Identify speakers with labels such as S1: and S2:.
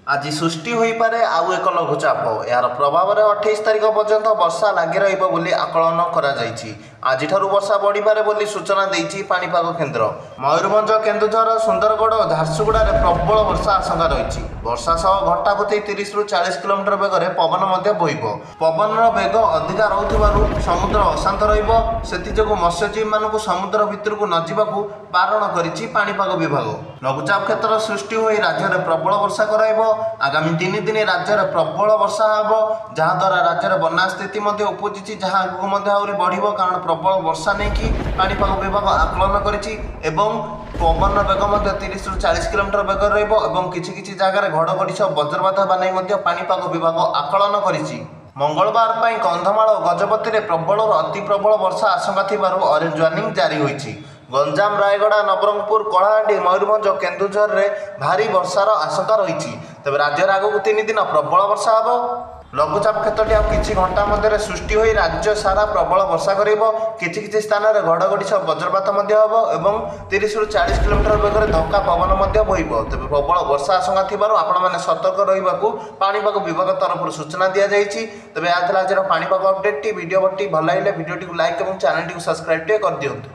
S1: आज सृष्टि हो पारे आउ एक लघुचाप यार प्रभाव में 28 तारिख पर्यंत वर्षा लगी रही आकलन आज वर्षा बढ़िपारे बोली सूचना देती पाणीपाग केन्द्र। मयूरभंज केन्दुझर सुंदरगढ़ और झारसुगुड़ा प्रबल वर्षा आशंका रही। वर्षा सह घंटाप्रति 30 ରୁ 40 किलोमीटर बेगर पवन बोइब। पवन बेग अधिका रोकु समुद्र अशांत रोग मत्स्यजीवी मानक समुद्र भितर को नजा बारण करिछि पाणीपाग विभाग। लघुचाप क्षेत्र सृष्टि हो राज्य में प्रबल वर्षा कराइब। आगामी 3 दिन राज्य में प्रबल वर्षा हो जहाद्वारा राज्य में बन्या स्थिति उपजी जहाँ आगे बढ़ कारण प्रबल वर्षा नहीं कि पाणीपाग विभाग आकलन करिछि एवं पवन बेग 30 ରୁ 40 किलोमीटर बेग रही किसी जगह घड़घड़ी सह वज्रपात होगा नहीं पाणीपाग विभाग आकलन करिछि। मंगलवार पर कंधमाल और गजपति में प्रबल और अति प्रबल वर्षा आशंका थिबारु ऑरेंज वार्निंग जारी होइछि। गंजाम रायगड़ा नवरंगपुर कलाहांडी मयूरभंज केन्दुझर में भारी वर्षार आशंका रही। तेज राज्य आगक 3 दिन प्रबल वर्षा हो। लघुचाप क्षेत्र किसी घंटा मध्य सृष्टि हो राज्य सारा प्रबल वर्षा कर स्थान में घड़घड़ी सह वज्रपात हम 30 ରୁ 40 किलोमीटर बेगर धक्का पवन बोइब। तेज प्रबल वर्षा आशंका थिबारु आपण माने सतर्क रहिबाकू पाणीपाग विभाग तरफ सूचना दी जाइछि। तेज आज पाणीपाग अपडेट वीडियो भल लगे भिडियो लाइक और चैनल सब्सक्राइब कर दियंतु।